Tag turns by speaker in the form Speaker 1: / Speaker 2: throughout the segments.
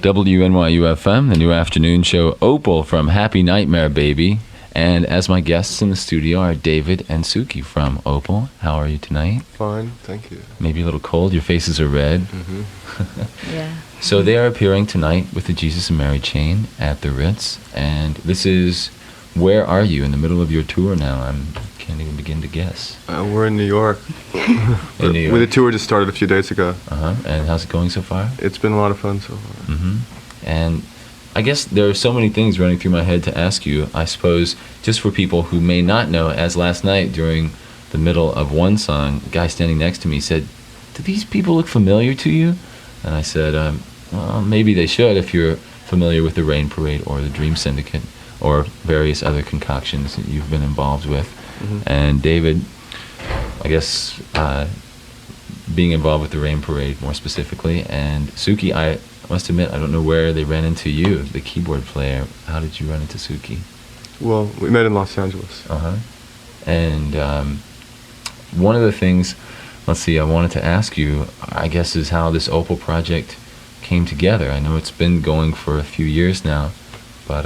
Speaker 1: WNYU FM, the new afternoon show, Opal from Happy Nightmare Baby. And as my guests in the studio are David and Suki from Opal. How are you tonight?
Speaker 2: Fine, thank you.
Speaker 1: Maybe a little cold. Your faces are red.
Speaker 2: Mm-hmm.
Speaker 3: Yeah.
Speaker 1: So they are appearing tonight with the Jesus and Mary chain at the Ritz. And this is, where are you in the middle of your tour now? I can't even begin to guess.
Speaker 2: We're in New York.
Speaker 1: In New York.
Speaker 2: The tour just started a few days ago.
Speaker 1: And how's it going so far?
Speaker 2: It's been a lot of fun so far.
Speaker 1: And I guess there are so many things running through my head to ask you. I suppose just for people who may not know, as last night during the middle of one song, a guy standing next to me said, "Do these people look familiar to you?" And I said, well, maybe they should if you're familiar with the Rain Parade or the Dream Syndicate or various other concoctions that you've been involved with. And David, I guess being involved with the Rain Parade more specifically, and Suki, I must admit, I don't know where they ran into you, the keyboard player. How did you run into Suki?
Speaker 2: Well, we met in Los Angeles.
Speaker 1: And one of the things, let's see, I wanted to ask you, I guess, is how this Opal project came together. I know it's been going for a few years now, but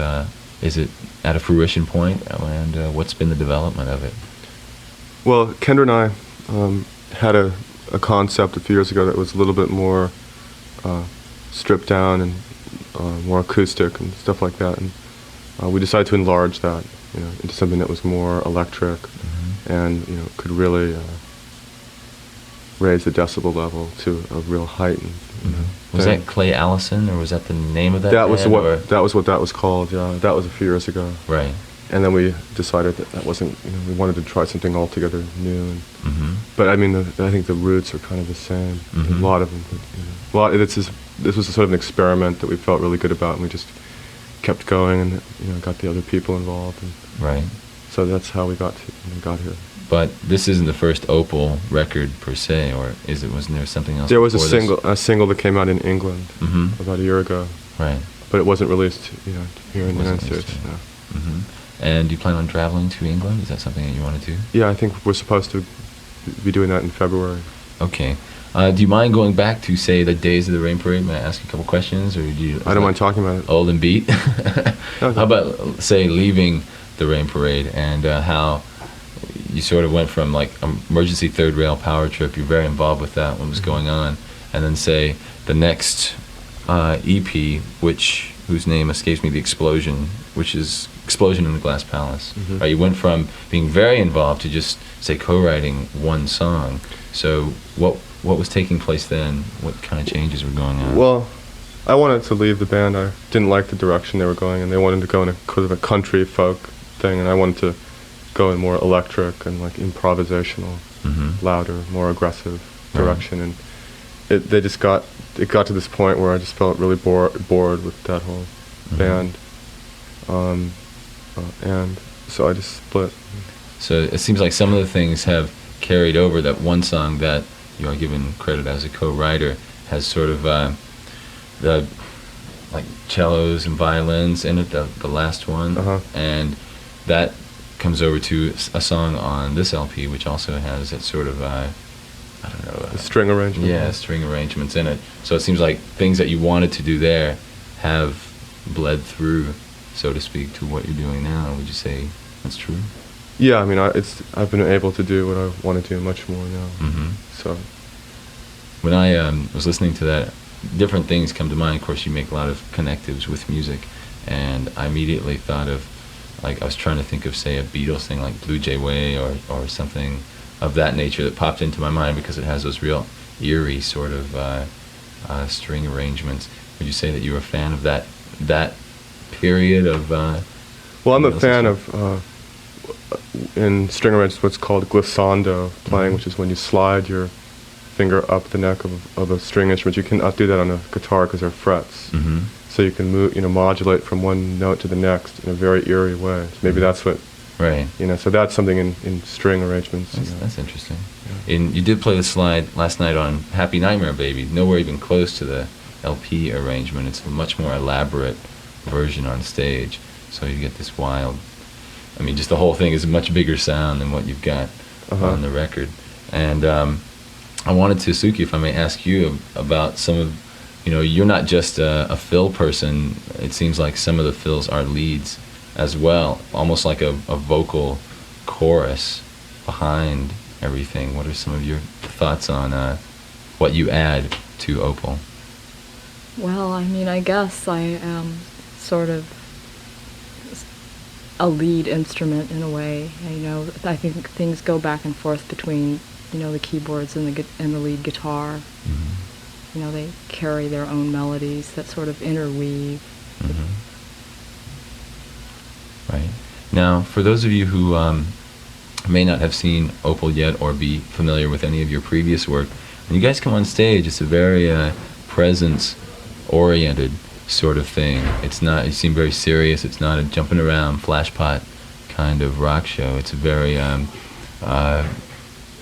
Speaker 1: is it at a fruition point, and what's been the development of it?
Speaker 2: Well, Kendra and I had a concept a few years ago that was a little bit more stripped down and more acoustic and stuff like that, and we decided to enlarge that, into something that was more electric and could really raise the decibel level to a real height.
Speaker 1: Was that Clay Allison, or was that the name of that?
Speaker 2: That was
Speaker 1: band,
Speaker 2: what that was called. Yeah, that was a few years ago.
Speaker 1: Right.
Speaker 2: And then we decided that wasn't. We wanted to try something altogether new. And, but I mean, I think the roots are kind of the same. A lot of them. This was a sort of an experiment that we felt really good about, and we just kept going, and got the other people involved. And
Speaker 1: right.
Speaker 2: So that's how we got here.
Speaker 1: But this isn't the first Opal record per se, or is it? Wasn't there something else?
Speaker 2: There was
Speaker 1: a
Speaker 2: single that came out in England about a year ago.
Speaker 1: Right.
Speaker 2: But it wasn't released, here in the United States. No.
Speaker 1: And do you plan on traveling to England? Is that something that you want to do?
Speaker 2: Yeah, I think we're supposed to be doing that in February.
Speaker 1: Okay. Do you mind going back to, say, the days of the Rain Parade? May I ask you a couple questions, or do you?
Speaker 2: I don't mind talking about it.
Speaker 1: Old and beat.
Speaker 2: Okay.
Speaker 1: How about, say, leaving the Rain Parade, and how you sort of went from like emergency third rail power trip? You're very involved with that. What was going on, and then say the next EP, whose name escapes me, the Explosion, which is Explosion in the Glass Palace. Right, you went from being very involved to just, say, co-writing one song. So what was taking place then? What kind of changes were going on?
Speaker 2: Well, I wanted to leave the band. I didn't like the direction they were going, and they wanted to go in a kind of a country folk thing, and I wanted to go in more electric and like improvisational, louder, more aggressive direction. And it got to this point where I just felt really bored with that whole band. And so I just split.
Speaker 1: So it seems like some of the things have carried over. That one song that you are given credit as a co-writer has sort of the like cellos and violins in it, the last one, and that comes over to a song on this LP, which also has that sort of I don't know,
Speaker 2: a string arrangement.
Speaker 1: Yeah, string arrangements in it. So it seems like things that you wanted to do there have bled through, so to speak, to what you're doing now. Would you say that's true?
Speaker 2: Yeah, I mean, I've been able to do what I want to do much more now. So
Speaker 1: when I was listening to that, different things come to mind. Of course, you make a lot of connectives with music, and I immediately thought of, like, I was trying to think of, say, a Beatles thing like Blue Jay Way or something of that nature that popped into my mind because it has those real eerie sort of string arrangements. Would you say that you were a fan of that period of?
Speaker 2: Well, I'm a fan of in string arrangements what's called glissando playing, which is when you slide your finger up the neck of a string instrument. You cannot do that on a guitar because they're frets. So you can move, modulate from one note to the next in a very eerie way. So maybe that's what.
Speaker 1: Right.
Speaker 2: So that's something in string arrangements.
Speaker 1: That's interesting. Yeah. And you did play the slide last night on Happy Nightmare Baby. Nowhere even close to the LP arrangement. It's a much more elaborate version on stage. So you get this wild. I mean, just the whole thing is a much bigger sound than what you've got on the record. And I wanted to, Suki, if I may ask you about some of you know, you're not just a fill person. It seems like some of the fills are leads as well, almost like a vocal chorus behind everything. What are some of your thoughts on what you add to Opal?
Speaker 3: Well, I mean, I guess I am sort of a lead instrument in a way. You know, I think things go back and forth between, you know, the keyboards and the lead guitar.
Speaker 1: Mm-hmm.
Speaker 3: You know, they carry their own melodies that sort of interweave.
Speaker 1: Mm-hmm. Right. Now, for those of you who may not have seen Opal yet or be familiar with any of your previous work, when you guys come on stage, it's a very presence-oriented sort of thing. It's not, you seem very serious. It's not a jumping around flashpot kind of rock show. It's a very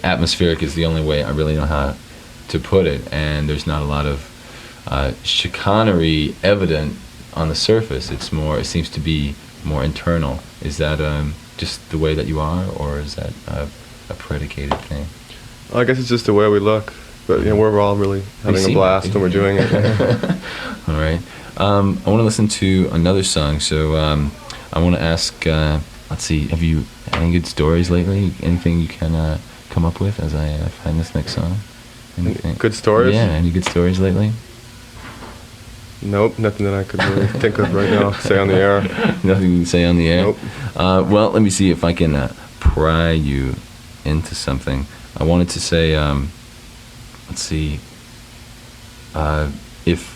Speaker 1: atmospheric is the only way I really know how to put it, and there's not a lot of chicanery evident on the surface. It's more, it seems to be more internal. Is that just the way that you are, or is that a predicated thing?
Speaker 2: I guess it's just the way we look, but you know, we're all really having a blast when we're doing it.
Speaker 1: All right. I want to listen to another song, so I want to ask, let's see, have you had any good stories lately? Anything you can come up with as I find this next song? Anything?
Speaker 2: Good stories?
Speaker 1: Yeah, any good stories lately?
Speaker 2: Nope, nothing that I could really think of right now, say on the air.
Speaker 1: Nothing you can say on the air?
Speaker 2: Nope.
Speaker 1: Well, let me see if I can pry you into something. I wanted to say, let's see, if,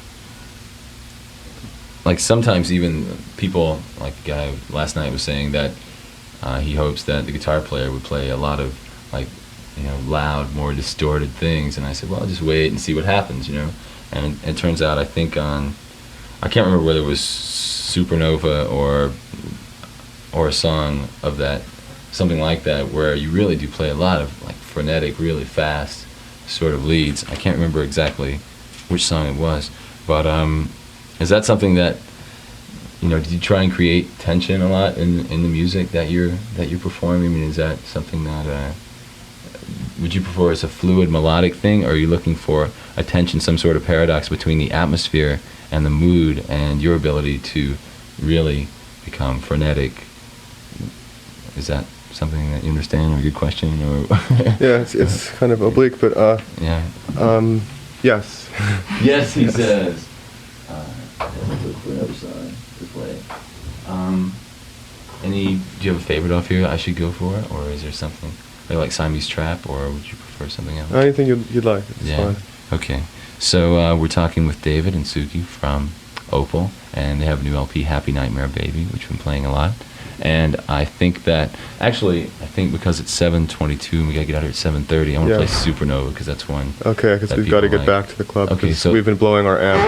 Speaker 1: like sometimes even people, like the guy last night was saying that he hopes that the guitar player would play a lot of, like, you know, loud, more distorted things, and I said, well, I'll just wait and see what happens, you know. And it turns out, I think on, I can't remember whether it was Supernova or a song of that, something like that, where you really do play a lot of like frenetic, really fast sort of leads. I can't remember exactly which song it was, but is that something that, you know, did you try and create tension a lot in the music that you're performing? I mean, is that something that would you prefer as a fluid melodic thing, or are you looking for a tension, some sort of paradox between the atmosphere and the mood and your ability to really become frenetic? Is that something that you understand, or a good question, or?
Speaker 2: Yeah, it's kind of oblique, but
Speaker 1: yeah.
Speaker 2: Yes.
Speaker 1: Yes, he says. Look for another song to play. Do you have a favorite off here I should go for, or is there something like Siamese Trap, or would you prefer something else?
Speaker 2: Anything you'd like. It's fine.
Speaker 1: Okay. So we're talking with David and Suki from Opal, and they have a new LP, Happy Nightmare Baby, which we've been playing a lot. And I think that, actually, because it's 7:22 and we got to get out here at 7:30, I want to play Supernova, because that's one.
Speaker 2: Okay, because we've got to get back to the club, because we've been blowing our amp.